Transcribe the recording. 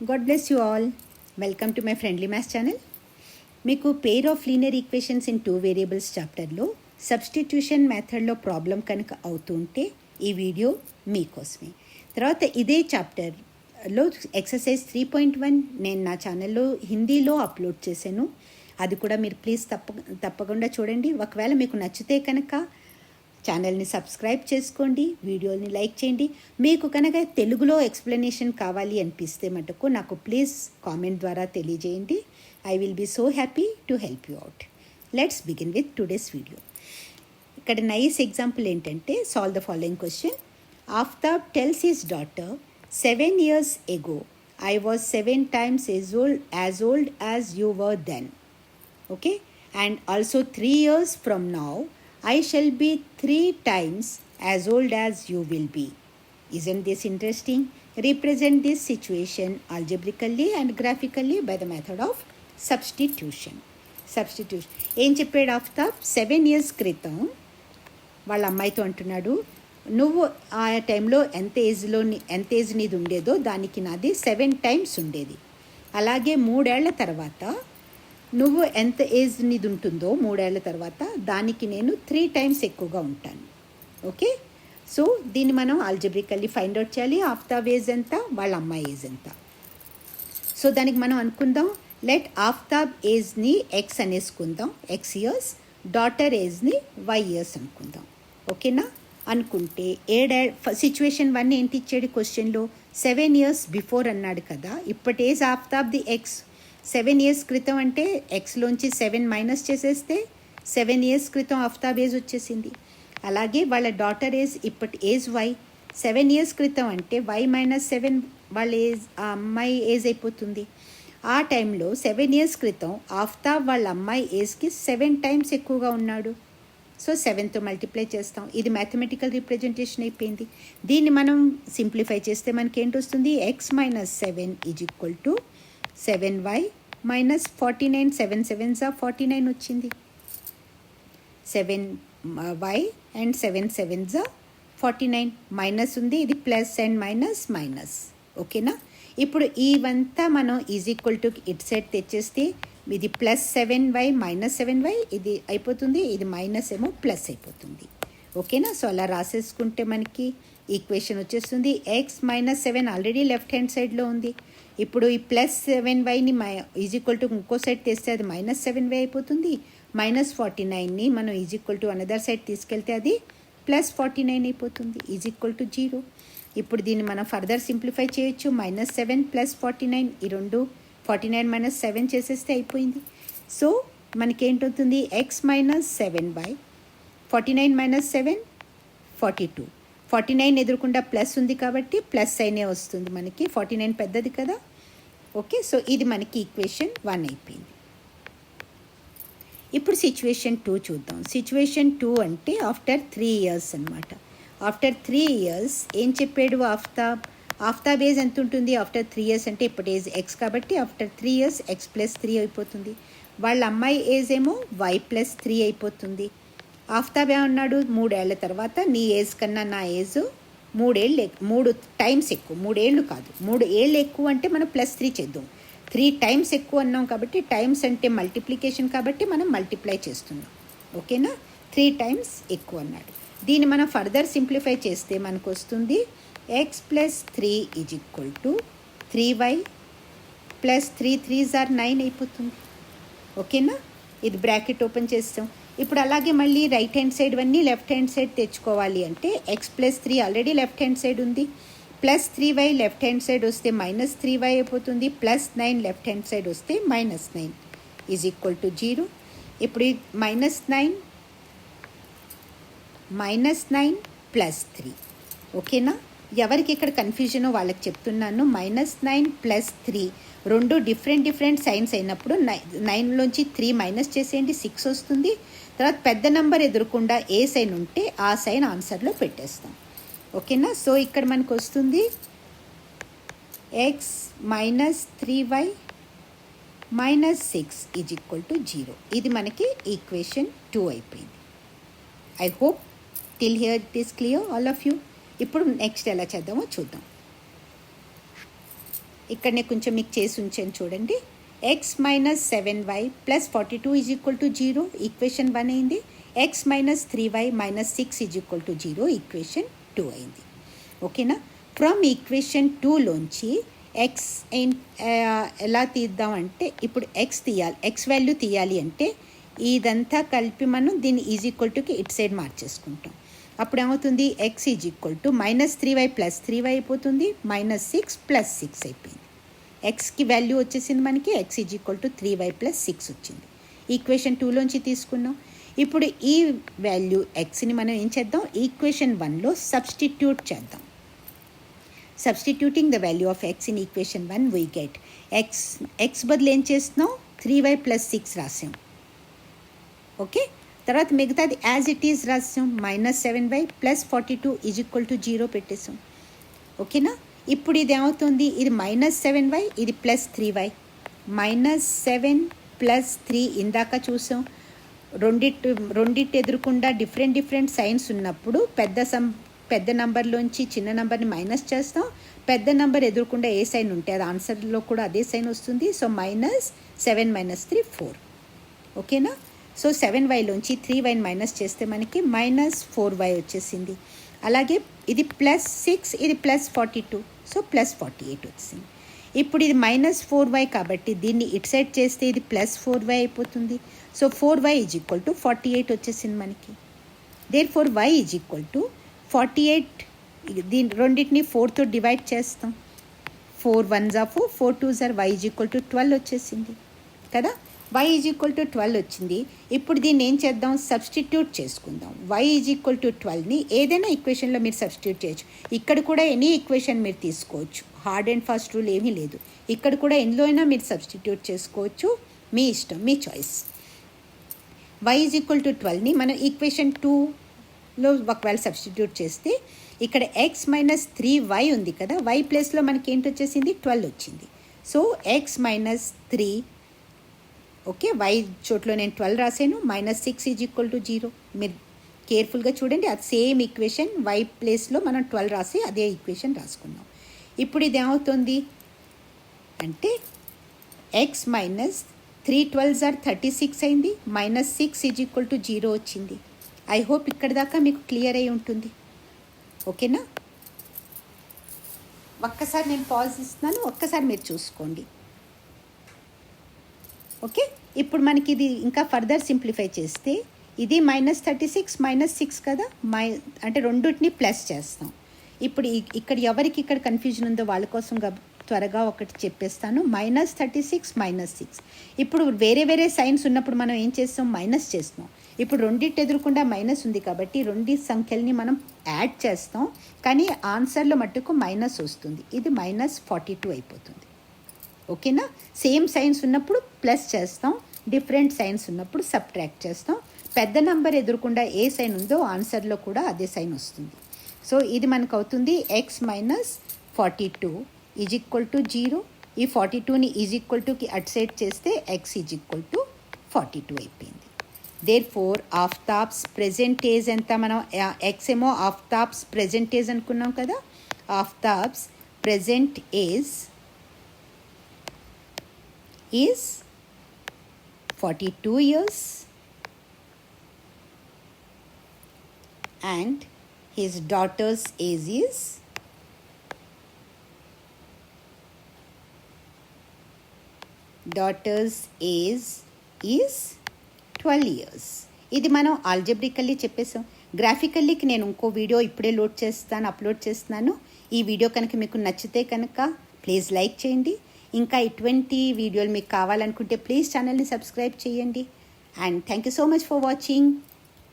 God bless you all. Welcome to my Friendly Maths channel. మీకు pair of linear equations in 2 variables చాప్టర్లో substitution మెథడ్లో problem కనుక అవుతుంటే ఈ వీడియో మీకోసమే. తర్వాత ఇదే చాప్టర్లో ఎక్సర్సైజ్ 3.1 నేను నా ఛానల్లో హిందీలో అప్లోడ్ చేశాను. అది కూడా మీరు ప్లీజ్ తప్పకుండా చూడండి. ఒకవేళ మీకు నచ్చితే కనుక ఛానల్ని సబ్స్క్రైబ్ చేసుకోండి, వీడియోని లైక్ చేయండి. మీకు కనుక తెలుగులో ఎక్స్ప్లెనేషన్ కావాలి అనిపిస్తే మటుకు నాకు ప్లీజ్ కామెంట్ ద్వారా తెలియజేయండి. I will be so happy to help you out. Let's begin with today's video. ఇక్కడ నైస్ ఎగ్జాంపుల్ ఏంటంటే, solve the following question. Aftab tells his daughter 7 years ago I was 7 times as old as you were then. Okay, and also 3 years from now I shall be 3 times as old as you will be. Isn't this interesting? Represent this situation algebraically and graphically by the method of substitution. ఏం చెప్పాడు Aftab? 7 years క్రితం వాళ్ళ అమ్మాయితో అంటున్నాడు, నువ్వు ఆ టైంలో ఎంత ఏజ్ నీది ఉండేదో దానికి నాది 7 times ఉండేది. అలాగే 3 ఏళ్ల తర్వాత నువ్వు ఎంత ఏజ్ నీది ఉంటుందో 3 ఏళ్ల తర్వాత దానికి నేను 3 times ఎక్కువగా ఉంటాను. ఓకే, సో దీన్ని మనం ఆల్జబ్రికల్లీ ఫైండ్ అవుట్ చేయాలి. ఆఫ్తాబ్ ఏజ్ ఎంత, వాళ్ళ అమ్మాయి ఏజ్ ఎంత. సో దానికి మనం అనుకుందాం, లెట్ ఆఫ్తాబ్ ఏజ్ని ఎక్స్ అనేసుకుందాం, ఎక్స్ ఇయర్స్, డాటర్ ఏజ్ని వై ఇయర్స్ అనుకుందాం. ఓకేనా? అనుకుంటే సిచ్యువేషన్ 1 ఏంటి ఇచ్చాడు క్వశ్చన్లో? 7 years బిఫోర్ అన్నాడు కదా. ఇప్పటి age Aftab the X. 7 years క్రితం అంటే ఎక్స్లోంచి 7 మైనస్ చేసేస్తే 7 years క్రితం ఆఫ్తాబ్ ఏజ్ వచ్చేసింది. అలాగే వాళ్ళ డాటర్ ఏజ్, ఇప్పటి ఏజ్ వై. 7 years క్రితం అంటే వై మైనస్ 7 వాళ్ళ ఏజ్, ఆ అమ్మాయి ఏజ్ అయిపోతుంది. ఆ టైంలో 7 years క్రితం ఆఫ్తాబ్ వాళ్ళ అమ్మాయి ఏజ్కి 7 times ఎక్కువగా ఉన్నాడు. సో 7తో మల్టిప్లై చేస్తాం. ఇది మ్యాథమెటికల్ రిప్రజెంటేషన్ అయిపోయింది. దీన్ని మనం సింప్లిఫై చేస్తే మనకి ఏంటి వస్తుంది? X minus 7 is equal to 7y minus 49. 7 7s 49 వచ్చింది. 7y and 7 7s 49. మైనస్ ఉంది, ఇది ప్లస్ అండ్ మైనస్ మైనస్. ఓకేనా? ఇప్పుడు ఇవంతా మనం is equal to it side తెచ్చేస్తే ఇది ప్లస్ 7y మైనస్ 7y ఇది అయిపోతుంది, ఇది మైనస్ ఏమో ప్లస్ అయిపోతుంది. ఓకేనా? సో అలా రాసేసుకుంటే మనకి ఈక్వేషన్ వచ్చేస్తుంది. X minus 7 already left hand సైడ్లో ఉంది. ఇప్పుడు ఈ ప్లస్ 7yని ఈజ్ ఈక్వల్ టు ఇంకో సైడ్ తెస్తే అది మైనస్ 7y అయిపోతుంది. మైనస్ 49ని మనం is equal to another side తీసుకెళ్తే అది ప్లస్ 49 అయిపోతుంది, ఈజ్ ఈక్వల్ టు 0. ఇప్పుడు దీన్ని మనం ఫర్దర్ సింప్లిఫై చేయొచ్చు. మైనస్ 7 ప్లస్ 49, ఈ రెండు 49 మైనస్ 7 చేసేస్తే అయిపోయింది. సో మనకేంటవుతుంది? X minus 7y, 49 minus 7 42. 49 ఎదురకుండా ప్లస్ ఉంది కాబట్టి ప్లస్ అయినే వస్తుంది మనకి. 49 పెద్దది కదా. ఓకే, సో ఇది మనకి ఈక్వేషన్ 1 అయిపోయింది. ఇప్పుడు సిచ్యువేషన్ 2 చూద్దాం. సిచ్యువేషన్ 2 అంటే ఆఫ్టర్ 3 years అనమాట. ఆఫ్టర్ 3 years ఏం చెప్పాడు ఆఫ్తాబ్ ఏజ్ ఎంత ఉంటుంది? ఆఫ్టర్ 3 years అంటే ఇప్పుడు ఏజ్ ఎక్స్ కాబట్టి ఆఫ్టర్ 3 years ఎక్స్ ప్లస్ 3 అయిపోతుంది. వాళ్ళ అమ్మాయి ఏజ్ ఏమో వై ప్లస్ 3 అయిపోతుంది. ఆఫ్తాబ్ ఏమన్నాడు? 3 ఏళ్ల తర్వాత నీ ఏజ్ కన్నా నా ఏజ్ 3 times ఎక్కువ. 3 ఏళ్ళు కాదు, 3 ఏళ్ళు ఎక్కువ అంటే మనం ప్లస్ 3 చేద్దాం. 3 times ఎక్కువ అన్నాం కాబట్టి, టైమ్స్ అంటే మల్టిప్లికేషన్ కాబట్టి మనం మల్టిప్లై చేస్తున్నాం. ఓకేనా? 3 times ఎక్కువ అన్నాడు. దీన్ని మనం ఫర్దర్ సింప్లిఫై చేస్తే మనకు వస్తుంది X plus 3 is equal to 3y plus 3 3s 9 అయిపోతుంది. ఓకేనా? ఇది బ్రాకెట్ ఓపెన్ చేస్తాం. ఇప్పుడు అలాగే మళ్ళీ రైట్ హ్యాండ్ సైడ్ అన్నీ లెఫ్ట్ హ్యాండ్ సైడ్ తెచ్చుకోవాలి అంటే X plus 3 already left hand side ఉంది. Plus 3y left hand side వస్తే మైనస్ 3y అయిపోతుంది. ప్లస్ 9 లెఫ్ట్ హ్యాండ్ సైడ్ వస్తే మైనస్ 9 ఈజ్ ఈక్వల్ టు 0. ఇప్పుడు మైనస్ 9 ప్లస్ 3. ఓకేనా? ఎవరికి ఇక్కడ కన్ఫ్యూజనో వాళ్ళకి చెప్తున్నాను. -9 ప్లస్ 3 రెండు డిఫరెంట్ సైన్స్ అయినప్పుడు 9లోంచి 3 మైనస్ చేసేయండి, 6 వస్తుంది. తర్వాత పెద్ద నెంబర్ ఎదురకుండా ఏ సైన్ ఉంటే ఆ సైన్ ఆన్సర్లో పెట్టేస్తాం. ఓకేనా? సో ఇక్కడ మనకు వస్తుంది X minus 3y minus 6 is equal to 0. ఇది మనకి ఈక్వేషన్ 2 అయిపోయింది. I hope till here it is clear all of you. ఇప్పుడు నెక్స్ట్ ఎలా చేద్దామో చూద్దాం. ఇక్కడనే కొంచెం మీకు చేసి ఉంచాను చూడండి. x minus 7y plus 42 is equal to 0 equation 1 అయింది. x minus 3y minus 6 is equal to 0 equation 2 అయింది. ఓకేనా? ఫ్రమ్ ఈక్వేషన్ 2లోంచి ఎక్స్ ఎలా తీద్దామంటే, ఇప్పుడు ఎక్స్ తీయాలి, ఎక్స్ వాల్యూ తీయాలి అంటే ఇదంతా కలిపి మనం దీన్ని ఈజ్ ఈక్వల్ టుకి ఇటు సైడ్ మార్చేసుకుంటాం. అప్పుడు ఏమవుతుంది, X is equal to minus 3y plus 3y అయిపోతుంది, మైనస్ 6 ప్లస్ 6 అయిపోయింది. ఎక్స్కి వాల్యూ వచ్చేసింది మనకి, X is equal to 3y plus 6 వచ్చింది. ఈక్వేషన్ 2లోంచి తీసుకున్నాం. ఇప్పుడు ఈ వాల్యూ ఎక్స్ని మనం ఏం చేద్దాం, ఈక్వేషన్ 1లో సబ్స్టిట్యూట్ చేద్దాం. Substituting the value of X in equation 1 we get X బదులు ఏం చేస్తున్నాం, 3y ప్లస్ 6 రాసాం. ఓకే, తర్వాత మిగతాది యాజ్ ఇట్ ఈజ్ రాసాం. Minus 7y plus 42 is equal to 0 పెట్టేసాం. ఓకేనా? ఇప్పుడు ఇది ఏమవుతుంది, ఇది మైనస్ 7y, ఇది ప్లస్ 3y. మైనస్ 7 ప్లస్ 3 ఇందాక చూసాం. రెండిటి ఎదురుకుండా డిఫరెంట్ సైన్స్ ఉన్నప్పుడు పెద్ద నంబర్లోంచి చిన్న నెంబర్ని మైనస్ చేస్తాం. పెద్ద నెంబర్ ఎదురుకుండా ఏ సైన్ ఉంటే అది ఆన్సర్లో కూడా అదే సైన్ వస్తుంది. So minus 7 minus 3 4. ఓకేనా? సో 7yలోంచి 3y మైనస్ చేస్తే మనకి మైనస్ 4y వచ్చేసింది. అలాగే ఇది ప్లస్ 6, ఇది ప్లస్ 42, సో ప్లస్ 48 వచ్చింది. ఇప్పుడు ఇది మైనస్ 4y కాబట్టి దీన్ని ఇటు సైడ్ చేస్తే ఇది ప్లస్ 4y అయిపోతుంది. So 4y is equal to 48 వచ్చేసింది మనకి. Therefore y is equal to 48. దీని రెండింటిని 4తో డివైడ్ చేస్తాం. 4 1s are 4, 4 2s are, y is equal to 12 వచ్చేసింది కదా. y ఈజ్ ఈక్వల్ టు 12 వచ్చింది. ఇప్పుడు దీన్ని ఏం చేద్దాం, సబ్స్టిట్యూట్ చేసుకుందాం. y ఈజ్ ఈక్వల్ టు 12ని ఏదైనా ఈక్వేషన్లో మీరు సబ్స్టిట్యూట్ చేయొచ్చు. ఇక్కడ కూడా ఎనీ ఈక్వేషన్ మీరు తీసుకోవచ్చు, హార్డ్ అండ్ ఫాస్ట్ రూల్ ఏమీ లేదు. ఇక్కడ కూడా ఎందులో అయినా మీరు సబ్స్టిట్యూట్ చేసుకోవచ్చు, మీ ఇష్టం, మీ choice. y is equal to 12ని మనం ఈక్వేషన్ 2లో ఒకవేళ సబ్స్టిట్యూట్ చేస్తే ఇక్కడ x మైనస్ 3y ఉంది కదా, y ప్లేస్లో మనకి ఏంటి వచ్చేసింది, 12 వచ్చింది. So x minus 3, okay, y చోట్లో నేను 12 రాసాను. Minus 6 is equal to 0. మీరు కేర్ఫుల్గా చూడండి, అది సేమ్ ఈక్వేషన్ y ప్లేస్లో మనం 12 రాసి అదే ఈక్వేషన్ రాసుకున్నాం. ఇప్పుడు ఇది ఏమవుతుంది అంటే x మైనస్ 3 12s are 36 అయింది. మైనస్ 6 ఈజ్ ఈక్వల్ టు 0 వచ్చింది. ఐ హోప్ ఇక్కడ దాకా మీకు క్లియర్ అయి ఉంటుంది. ఓకేనా? ఒక్కసారి నేను పాజ్ ఇస్తున్నాను, ఒక్కసారి మీరు చూసుకోండి. ఓకే, ఇప్పుడు మనకి ఇది ఇంకా ఫర్దర్ సింప్లిఫై చేస్తే ఇది మైనస్ 36 మైనస్ 6 కదా, అంటే రెండుటిని ప్లస్ చేస్తాం. ఇప్పుడు ఇక్కడ ఎవరికి ఇక్కడ కన్ఫ్యూజన్ ఉందో వాళ్ళ కోసం త్వరగా ఒకటి చెప్పేస్తాను. Minus 36 minus 6. ఇప్పుడు వేరే సైన్స్ ఉన్నప్పుడు మనం ఏం చేస్తాం, మైనస్ చేస్తాం. ఇప్పుడు రెండింటి ఎదురుకుండా మైనస్ ఉంది కాబట్టి రెండు సంఖ్యల్ని మనం యాడ్ చేస్తాం, కానీ ఆన్సర్లో మట్టుకు మైనస్ వస్తుంది. ఇది మైనస్ 42 అయిపోతుంది. ఓకేనా? సేమ్ సైన్స్ ఉన్నప్పుడు ప్లస్ చేస్తాం, డిఫరెంట్ సైన్స్ ఉన్నప్పుడు సబ్ట్రాక్ట్ చేస్తాం. పెద్ద నెంబర్ ఎదురుకుండా ఏ సైన్ ఉందో ఆన్సర్లో కూడా అదే సైన్ వస్తుంది. సో ఇది మనకు అవుతుంది X minus 42 is equal to 0. ఈ 42ని ఈజ్ ఈక్వల్ టుకి అట్ సైడ్ చేస్తే ఎక్స్ ఈజ్ ఈక్వల్ టు 42 అయిపోయింది. Therefore Aftab's present age ఎంత, మనం ఎక్స్ ఏమో ఆఫ్తాబ్స్ ప్రెజెంట్ ఏజ్ అనుకున్నాం కదా. Aftab's present age is 42 years and his daughter's age is 12 years. ఇది మనం ఆల్జబ్రికల్లీ చెప్పేసాం. గ్రాఫికల్లీకి నేను ఇంకో వీడియో ఇప్పుడే అప్లోడ్ చేస్తున్నాను. ఈ వీడియో కనుక మీకు నచ్చితే కనుక ప్లీజ్ లైక్ చేయండి. ఇంకా ఇటువంటి వీడియోలు మీకు కావాలనుకుంటే ప్లీజ్ ఛానల్ని సబ్స్క్రైబ్ చేయండి. And thank you so much for watching.